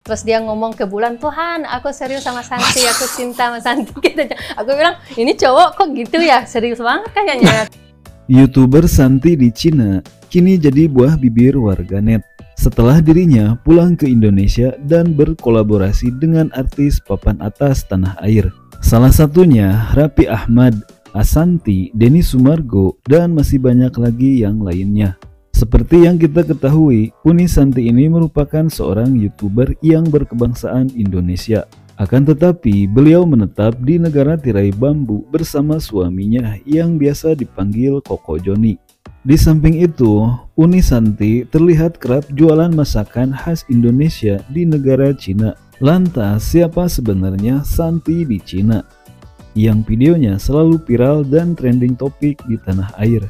Terus dia ngomong ke bulan, Tuhan, aku serius sama Santi, aku cinta sama Santi. Gitu. Aku bilang, ini cowok kok gitu ya, serius banget kayaknya. YouTuber Santi di Cina kini jadi buah bibir warganet setelah dirinya pulang ke Indonesia dan berkolaborasi dengan artis papan atas tanah air. Salah satunya Raffi Ahmad, Ashanty, Denny Sumargo, dan masih banyak lagi yang lainnya. Seperti yang kita ketahui, Uni Santi ini merupakan seorang YouTuber yang berkebangsaan Indonesia. Akan tetapi, beliau menetap di negara tirai bambu bersama suaminya yang biasa dipanggil Koko Joni. Di samping itu, Uni Santi terlihat kerap jualan masakan khas Indonesia di negara Cina. Lantas, siapa sebenarnya Santi di Cina? Yang videonya selalu viral dan trending topik di tanah air.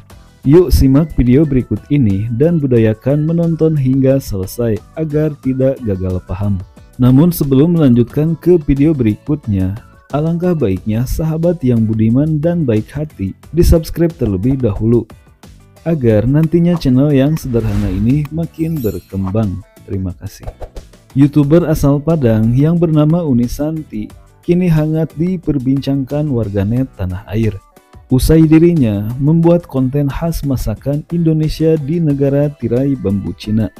Yuk simak video berikut ini dan budayakan menonton hingga selesai agar tidak gagal paham. Namun sebelum melanjutkan ke video berikutnya, alangkah baiknya sahabat yang budiman dan baik hati di-subscribe terlebih dahulu agar nantinya channel yang sederhana ini makin berkembang. Terima kasih. YouTuber asal Padang yang bernama Uni Santi kini hangat diperbincangkan warganet tanah air. Usai dirinya membuat konten khas masakan Indonesia di negara tirai bambu Cina.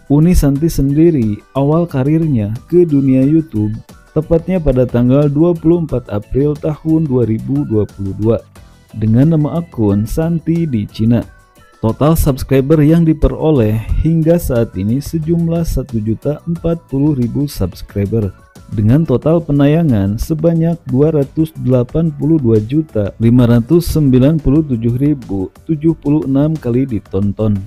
Uni Santi sendiri awal karirnya ke dunia YouTube tepatnya pada tanggal 24 April tahun 2022 dengan nama akun Santi di Cina. Total subscriber yang diperoleh hingga saat ini sejumlah 1.040.000 subscriber dengan total penayangan sebanyak 282.597.076 kali ditonton.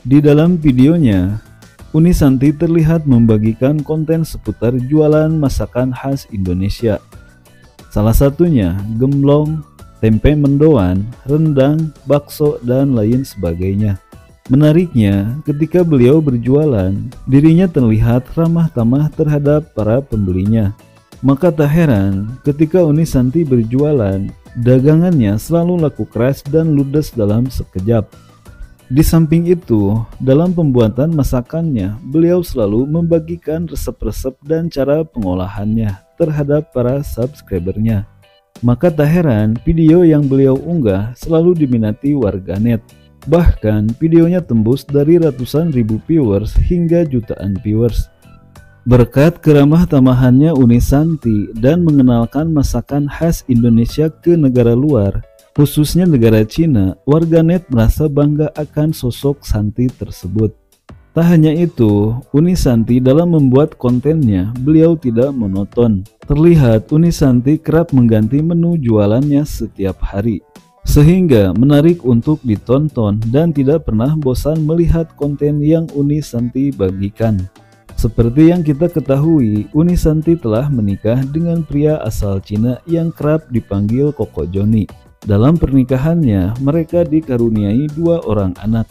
Di dalam videonya, Uni Santi terlihat membagikan konten seputar jualan masakan khas Indonesia. Salah satunya gemblong, tempe mendoan, rendang, bakso, dan lain sebagainya. Menariknya, ketika beliau berjualan, dirinya terlihat ramah tamah terhadap para pembelinya. Maka tak heran ketika Uni Santi berjualan, dagangannya selalu laku keras dan ludes dalam sekejap. Di samping itu, dalam pembuatan masakannya, beliau selalu membagikan resep-resep dan cara pengolahannya terhadap para subscribernya. Maka tak heran video yang beliau unggah selalu diminati warganet. Bahkan videonya tembus dari ratusan ribu viewers hingga jutaan viewers. Berkat keramah tamahannya Uni Santi dan mengenalkan masakan khas Indonesia ke negara luar, khususnya negara Cina, warganet merasa bangga akan sosok Santi tersebut. Tak hanya itu, Uni Santi dalam membuat kontennya, beliau tidak monoton. Terlihat Uni Santi kerap mengganti menu jualannya setiap hari, sehingga menarik untuk ditonton dan tidak pernah bosan melihat konten yang Uni Santi bagikan. Seperti yang kita ketahui, Uni Santi telah menikah dengan pria asal Cina yang kerap dipanggil Koko Joni. Dalam pernikahannya, mereka dikaruniai 2 orang anak,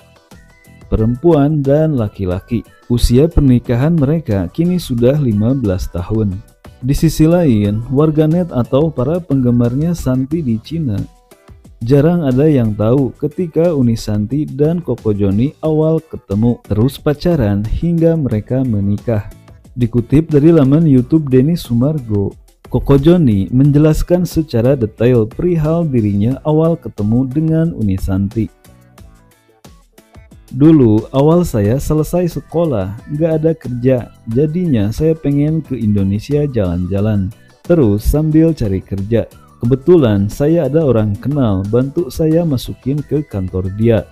perempuan dan laki-laki. Usia pernikahan mereka kini sudah 15 tahun. Di sisi lain, warganet atau para penggemarnya Santi di Cina jarang ada yang tahu ketika Uni Santi dan Koko Joni awal ketemu, terus pacaran hingga mereka menikah. Dikutip dari laman YouTube Denny Sumargo, Koko Joni menjelaskan secara detail perihal dirinya awal ketemu dengan Uni Santi. Dulu awal saya selesai sekolah, gak ada kerja, jadinya saya pengen ke Indonesia jalan-jalan, terus sambil cari kerja. Kebetulan saya ada orang kenal bantu saya masukin ke kantor dia.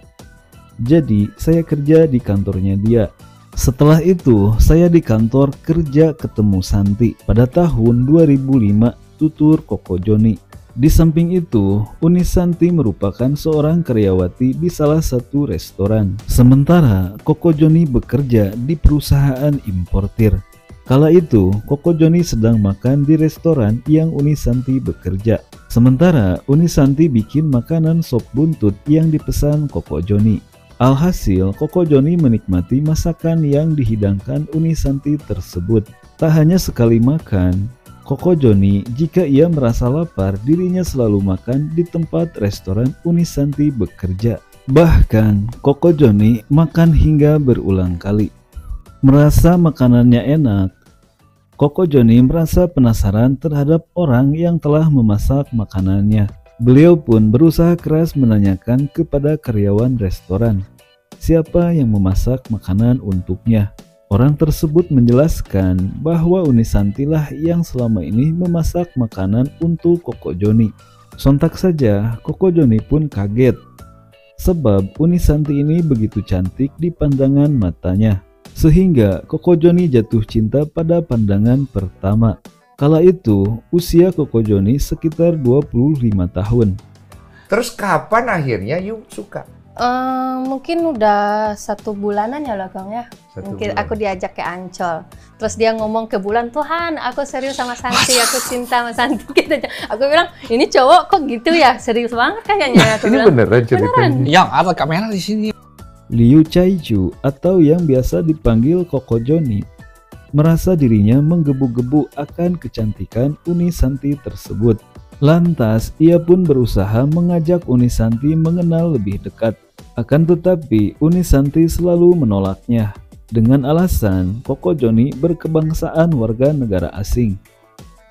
Jadi saya kerja di kantornya dia. Setelah itu saya di kantor kerja ketemu Santi pada tahun 2005, tutur Koko Joni. Di samping itu, Uni Santi merupakan seorang karyawati di salah satu restoran. Sementara Koko Joni bekerja di perusahaan importir. Kala itu, Koko Joni sedang makan di restoran yang Uni Santi bekerja. Sementara Uni Santi bikin makanan sop buntut yang dipesan Koko Joni. Alhasil, Koko Joni menikmati masakan yang dihidangkan Uni Santi tersebut. Tak hanya sekali makan, Koko Joni jika ia merasa lapar, dirinya selalu makan di tempat restoran Uni Santi bekerja. Bahkan, Koko Joni makan hingga berulang kali. Merasa makanannya enak, Koko Joni merasa penasaran terhadap orang yang telah memasak makanannya. Beliau pun berusaha keras menanyakan kepada karyawan restoran siapa yang memasak makanan untuknya. Orang tersebut menjelaskan bahwa Unisanti lah yang selama ini memasak makanan untuk Koko Joni. Sontak saja Koko Joni pun kaget, sebab Unisanti ini begitu cantik di pandangan matanya, sehingga Koko Joni jatuh cinta pada pandangan pertama. Kala itu usia Koko Joni sekitar 25 tahun. Terus kapan akhirnya you suka? Mungkin udah 1 bulanan ya lah Kang ya. Mungkin bulan. aku diajak ke Ancol. Terus dia ngomong ke bulan, Tuhan aku serius sama Santi, aku cinta sama Santi. Gitu. Aku bilang, ini cowok kok gitu ya? Serius banget kayaknya. Aku Ini bilang, beneran ceritanya? Yang ada kamera di sini. Liu Chaichu atau yang biasa dipanggil Koko Joni merasa dirinya menggebu-gebu akan kecantikan Unisanti tersebut. Lantas ia pun berusaha mengajak Unisanti mengenal lebih dekat. Akan tetapi Unisanti selalu menolaknya dengan alasan Koko Joni berkebangsaan warga negara asing.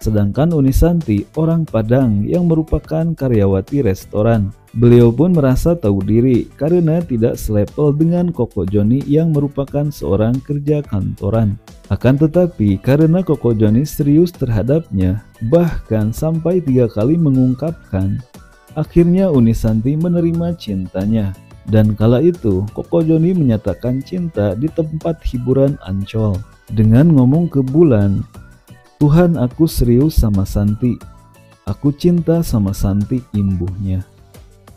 Sedangkan Unisanti orang Padang yang merupakan karyawati restoran. Beliau pun merasa tahu diri karena tidak selevel dengan Koko Joni yang merupakan seorang kerja kantoran. Akan tetapi karena Koko Joni serius terhadapnya, bahkan sampai 3 kali mengungkapkan, akhirnya Unisanti menerima cintanya. Dan kala itu Koko Joni menyatakan cinta di tempat hiburan Ancol dengan ngomong ke bulan, Tuhan aku serius sama Santi, aku cinta sama Santi, imbuhnya.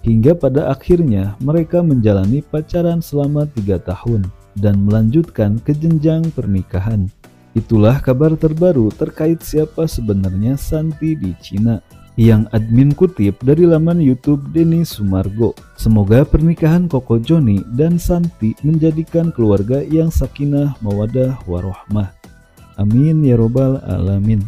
Hingga pada akhirnya mereka menjalani pacaran selama 3 tahun dan melanjutkan ke jenjang pernikahan. Itulah kabar terbaru terkait siapa sebenarnya Santi di Cina, yang admin kutip dari laman YouTube Denny Sumargo. Semoga pernikahan Koko Joni dan Santi menjadikan keluarga yang sakinah mawaddah warohmah. Amin ya robbal alamin.